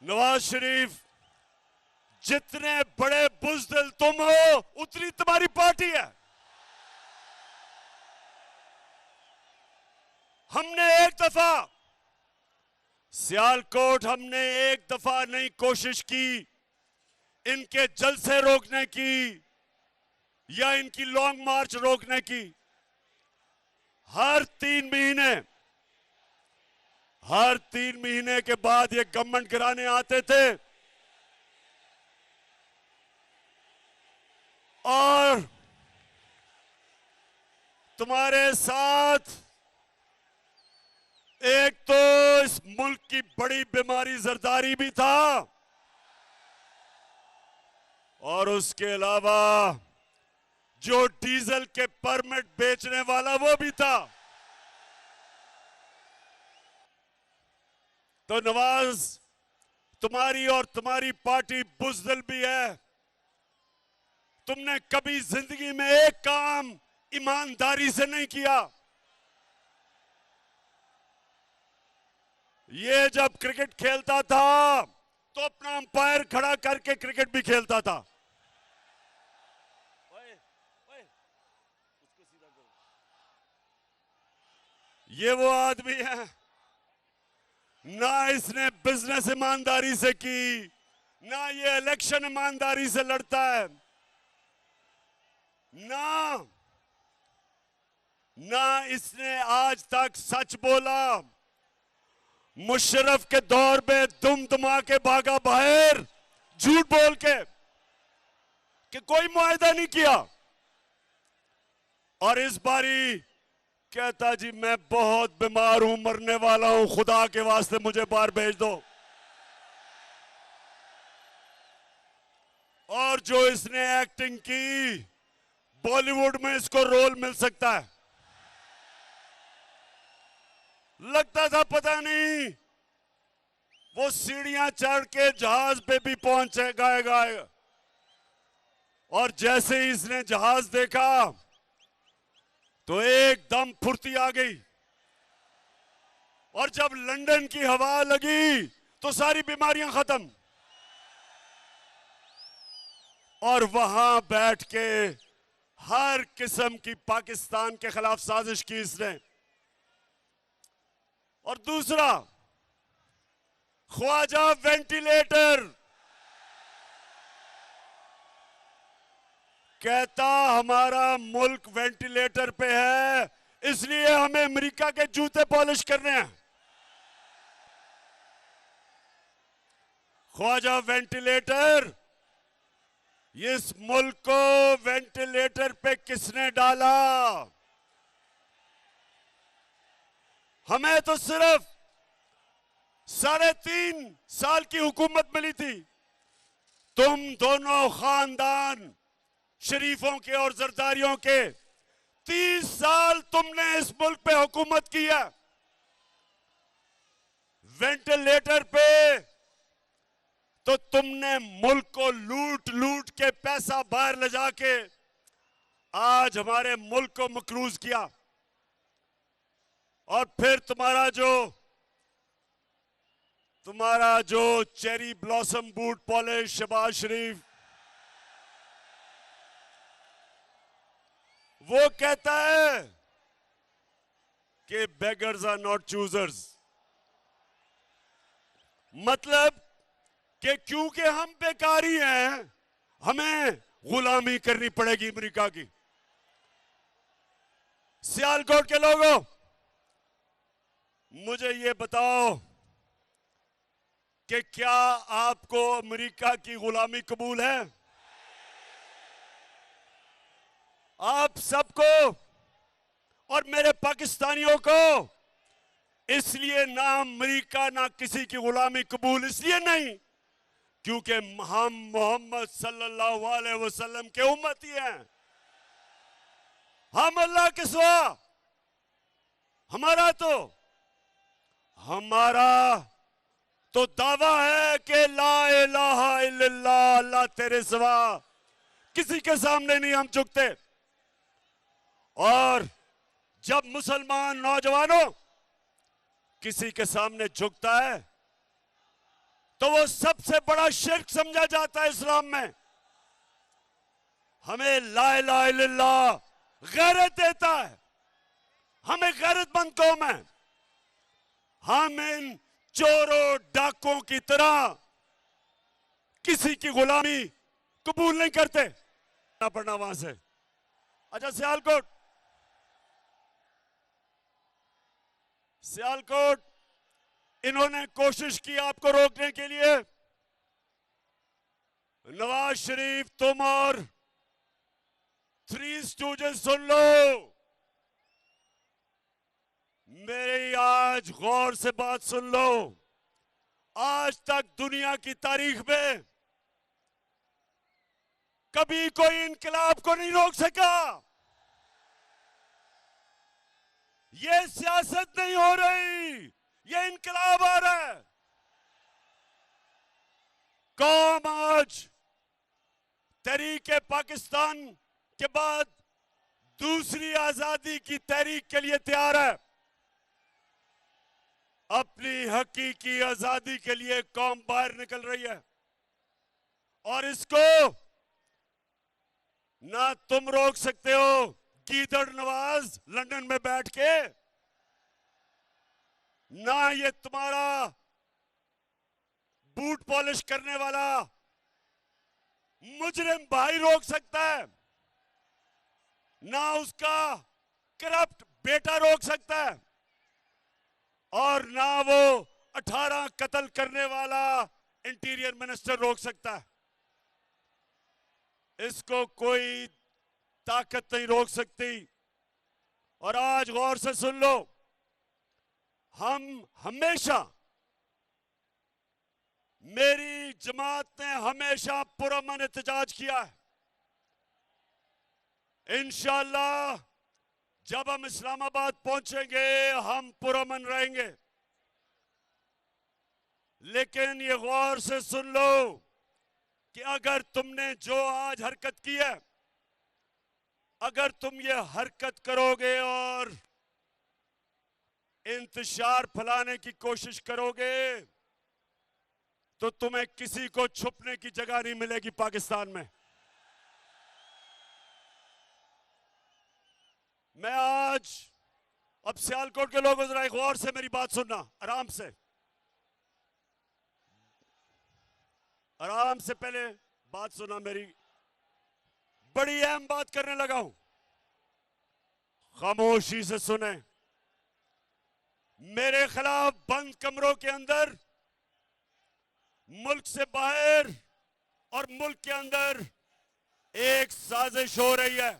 नवाज शरीफ, जितने बड़े बुज़दिल तुम हो उतनी तुम्हारी पार्टी है। हमने एक दफा सियालकोट, हमने एक दफा नहीं कोशिश की इनके जलसे रोकने की या इनकी लॉन्ग मार्च रोकने की। हर 3 महीने के बाद ये गवर्नमेंट गिराने आते थे और तुम्हारे साथ एक तो इस मुल्क की बड़ी बीमारी जरदारी भी था और उसके अलावा जो डीजल के परमिट बेचने वाला वो भी था। तो नवाज, तुम्हारी और तुम्हारी पार्टी बुज़दिल भी है। तुमने कभी जिंदगी में एक काम ईमानदारी से नहीं किया। ये जब क्रिकेट खेलता था तो अपना अंपायर खड़ा करके क्रिकेट भी खेलता था। ये वो आदमी है, ना इसने बिजनेस ईमानदारी से की, ना ये इलेक्शन ईमानदारी से लड़ता है, ना इसने आज तक सच बोला। मुशर्रफ के दौर में दुम दुमा के भागा बाहर झूठ बोल के कि कोई मुआहदा नहीं किया, और इस बारी कहता जी मैं बहुत बीमार हूं, मरने वाला हूं, खुदा के वास्ते मुझे बाहर भेज दो। और जो इसने एक्टिंग की, बॉलीवुड में इसको रोल मिल सकता है। लगता था पता नहीं वो सीढ़ियां चढ़ के जहाज पे भी पहुंचेगा, और जैसे ही इसने जहाज देखा तो एकदम फुर्ती आ गई, और जब लंदन की हवा लगी तो सारी बीमारियां खत्म। और वहां बैठ के हर किस्म की पाकिस्तान के खिलाफ साजिश की इसने। और दूसरा, ख्वाजा वेंटिलेटर, कहता हमारा मुल्क वेंटिलेटर पे है इसलिए हमें अमेरिका के जूते पॉलिश करने हैं। ख्वाजा वेंटिलेटर, इस मुल्क को वेंटिलेटर पे किसने डाला? हमें तो सिर्फ 3.5 साल की हुकूमत मिली थी। तुम दोनों खानदान शरीफों के और जरदारियों के 30 साल तुमने इस मुल्क पे हुकूमत की है। वेंटिलेटर पे तो तुमने मुल्क को लूट लूट के पैसा बाहर ले जाके आज हमारे मुल्क को मकरूज किया। और फिर तुम्हारा जो cherry blossom boot polish Shahbaz Sharif, वो कहता है कि बेगर्स आर नॉट चूजर्स, मतलब कि क्योंकि हम बेकारी हैं हमें गुलामी करनी पड़ेगी अमेरिका की। सियालकोट के लोगों, मुझे ये बताओ कि क्या आपको अमेरिका की गुलामी कबूल है? आप सबको और मेरे पाकिस्तानियों को इसलिए ना अमेरिका ना किसी की गुलामी कबूल इसलिए नहीं क्योंकि हम मोहम्मद सल्लल्लाहु अलैहि वसल्लम के उम्मती हैं। हम अल्लाह के सिवा, हमारा तो दावा है कि ला इलाहा इल्लल्लाह, अल्लाह तेरे सिवा किसी के सामने नहीं हम झुकते। और जब मुसलमान नौजवानों किसी के सामने झुकता है तो वो सबसे बड़ा शिर्क समझा जाता है इस्लाम में। हमें ला इलाहा इल्लल्लाह गैरत देता है, हमें गैरतमंद कौम है। हम इन चोरों डाकों की तरह किसी की गुलामी कबूल नहीं करते। ना पड़ना वहां से। अच्छा, सियालकोट इन्होंने कोशिश की आपको रोकने के लिए। नवाज शरीफ, तुम और थ्री स्टूडेंट्स सुन लो, मेरी आज गौर से बात सुन लो। आज तक दुनिया की तारीख में कभी कोई इनकलाब को नहीं रोक सका। ये सियासत नहीं हो रही, ये इनकलाब आ रहा है। कौम आज तहरीक पाकिस्तान के बाद दूसरी आजादी की तहरीक के लिए तैयार है। अपनी हकीकी आजादी के लिए कौम बाहर निकल रही है और इसको ना तुम रोक सकते हो गीदड़ नवाज लंदन में बैठ के, ना ये तुम्हारा बूट पॉलिश करने वाला मुजरिम भाई रोक सकता है, ना उसका करप्ट बेटा रोक सकता है, और ना वो 18 कत्ल करने वाला इंटीरियर मिनिस्टर रोक सकता है। इसको कोई ताकत नहीं रोक सकती। और आज गौर से सुन लो, हम हमेशा, मेरी जमात ने हमेशा पुरअमन एहतजाज किया है। इंशाअल्लाह जब हम इस्लामाबाद पहुंचेंगे हम पुरअमन रहेंगे। लेकिन ये गौर से सुन लो कि अगर तुमने जो आज हरकत की है, अगर तुम ये हरकत करोगे और इंतशार फैलाने की कोशिश करोगे तो तुम्हें किसी को छुपने की जगह नहीं मिलेगी पाकिस्तान में। मैं आज, अब सियालकोट के लोगों जरा गौर से मेरी बात सुनना, आराम से, आराम से पहले बात सुना मेरी। बड़ी अहम बात करने लगा हूं, खामोशी से सुने। मेरे खिलाफ बंद कमरों के अंदर, मुल्क से बाहर और मुल्क के अंदर एक साजिश हो रही है।